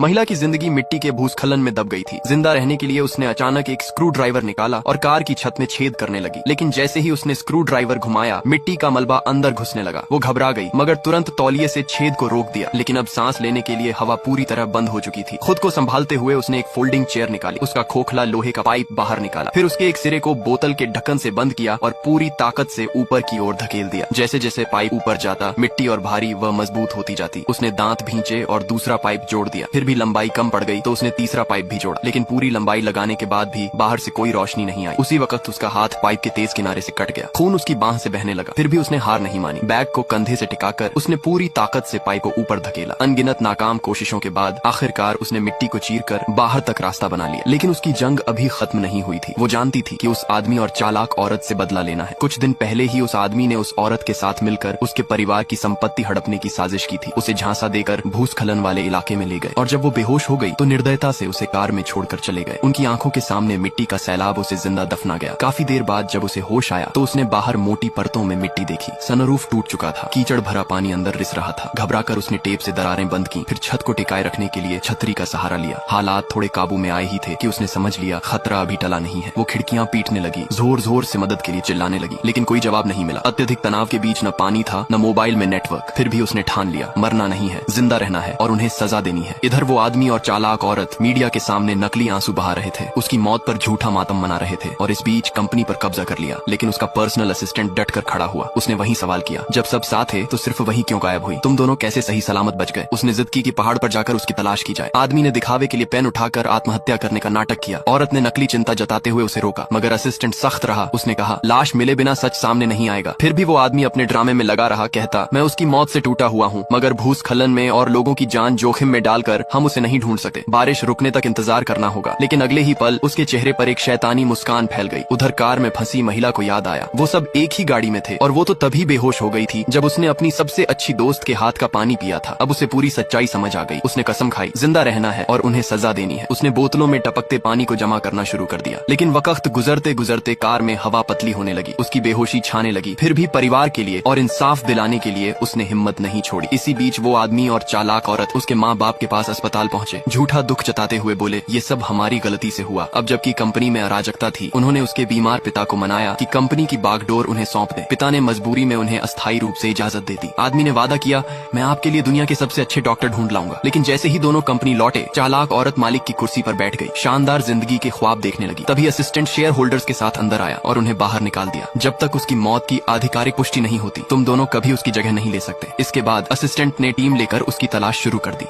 महिला की जिंदगी मिट्टी के भूस्खलन में दब गई थी। जिंदा रहने के लिए उसने अचानक एक स्क्रू ड्राइवर निकाला और कार की छत में छेद करने लगी, लेकिन जैसे ही उसने स्क्रू ड्राइवर घुमाया मिट्टी का मलबा अंदर घुसने लगा। वो घबरा गई मगर तुरंत तौलिए से छेद को रोक दिया, लेकिन अब सांस लेने के लिए हवा पूरी तरह बंद हो चुकी थी। खुद को संभालते हुए उसने एक फोल्डिंग चेयर निकाली, उसका खोखला लोहे का पाइप बाहर निकाला, फिर उसके एक सिरे को बोतल के ढक्कन से बंद किया और पूरी ताकत से ऊपर की ओर धकेल दिया। जैसे जैसे पाइप ऊपर जाता मिट्टी और भारी व मजबूत होती जाती। उसने दांत भींचे और दूसरा पाइप जोड़ दिया, फिर भी लंबाई कम पड़ गई तो उसने तीसरा पाइप भी जोड़ा, लेकिन पूरी लंबाई लगाने के बाद भी बाहर से कोई रोशनी नहीं आई। उसी वक्त उसका हाथ पाइप के तेज किनारे से कट गया, खून उसकी बांह से बहने लगा। फिर भी उसने हार नहीं मानी। बैग को कंधे से टिकाकर उसने पूरी ताकत से पाइप को ऊपर धकेला। अनगिनत नाकाम कोशिशों के बाद आखिरकार उसने मिट्टी को चीरकर बाहर तक रास्ता बना लिया, लेकिन उसकी जंग अभी खत्म नहीं हुई थी। वो जानती थी कि उस आदमी और चालाक औरत से बदला लेना है। कुछ दिन पहले ही उस आदमी ने उस औरत के साथ मिलकर उसके परिवार की संपत्ति हड़पने की साजिश की थी। उसे झांसा देकर भूस्खलन वाले इलाके में ले गए और जब वो बेहोश हो गई तो निर्दयता से उसे कार में छोड़कर चले गए। उनकी आंखों के सामने मिट्टी का सैलाब उसे जिंदा दफना गया। काफी देर बाद जब उसे होश आया तो उसने बाहर मोटी परतों में मिट्टी देखी। सनरूफ टूट चुका था, कीचड़ भरा पानी अंदर रिस रहा था। घबराकर उसने टेप से दरारें बंद की, फिर छत को टिकाए रखने के लिए छतरी का सहारा लिया। हालात थोड़े काबू में आए ही थे कि उसने समझ लिया खतरा अभी टला नहीं है। वो खिड़कियां पीटने लगी, जोर जोर से मदद के लिए चिल्लाने लगी, लेकिन कोई जवाब नहीं मिला। अत्यधिक तनाव के बीच न पानी था न मोबाइल में नेटवर्क। फिर भी उसने ठान लिया मरना नहीं है, जिंदा रहना है और उन्हें सजा देनी है। इधर वो आदमी और चालाक औरत मीडिया के सामने नकली आंसू बहा रहे थे, उसकी मौत पर झूठा मातम मना रहे थे और इस बीच कंपनी पर कब्जा कर लिया। लेकिन उसका पर्सनल असिस्टेंट डट कर खड़ा हुआ। उसने वही सवाल किया, जब सब साथ थे तो सिर्फ वही क्यों गायब हुई? तुम दोनों कैसे सही सलामत बच गए? उसने जिद की कि पहाड़ पर जाकर उसकी तलाश की जाए। आदमी ने दिखावे के लिए पेन उठाकर आत्महत्या करने का नाटक किया। औरत ने नकली चिंता जताते हुए उसे रोका, मगर असिस्टेंट सख्त रहा। उसने कहा लाश मिले बिना सच सामने नहीं आएगा। फिर भी वो आदमी अपने ड्रामे में लगा रहा, कहता मैं उसकी मौत से टूटा हुआ हूँ, मगर भूस्खलन में और लोगों की जान जोखिम में डालकर हम उसे नहीं ढूंढ सकते। बारिश रुकने तक इंतजार करना होगा। लेकिन अगले ही पल उसके चेहरे पर एक शैतानी मुस्कान फैल गई। उधर कार में फंसी महिला को याद आया वो सब एक ही गाड़ी में थे और वो तो तभी बेहोश हो गई थी जब उसने अपनी सबसे अच्छी दोस्त के हाथ का पानी पिया था। अब उसे पूरी सच्चाई समझ आ गई। उसने कसम खाई जिंदा रहना है और उन्हें सजा देनी है। उसने बोतलों में टपकते पानी को जमा करना शुरू कर दिया, लेकिन वक्त गुजरते गुजरते कार में हवा पतली होने लगी। उसकी बेहोशी छाने लगी। फिर भी परिवार के लिए और इंसाफ दिलाने के लिए उसने हिम्मत नहीं छोड़ी। इसी बीच वो आदमी और चालाक औरत उसके माँ बाप के पास अस्पताल पहुंचे। झूठा दुख जताते हुए बोले ये सब हमारी गलती से हुआ। अब जबकि कंपनी में अराजकता थी, उन्होंने उसके बीमार पिता को मनाया कि कंपनी की बागडोर उन्हें सौंप दे। पिता ने मजबूरी में उन्हें अस्थायी रूप से इजाजत दे दी। आदमी ने वादा किया मैं आपके लिए दुनिया के सबसे अच्छे डॉक्टर ढूंढ लाऊंगा। लेकिन जैसे ही दोनों कंपनी लौटे चालाक औरत मालिक की कुर्सी पर बैठ गई, शानदार जिंदगी के ख्वाब देखने लगी। तभी असिस्टेंट शेयर होल्डर्स के साथ अंदर आया और उन्हें बाहर निकाल दिया। जब तक उसकी मौत की आधिकारिक पुष्टि नहीं होती तुम दोनों कभी उसकी जगह नहीं ले सकते। इसके बाद असिस्टेंट ने टीम लेकर उसकी तलाश शुरू कर दी।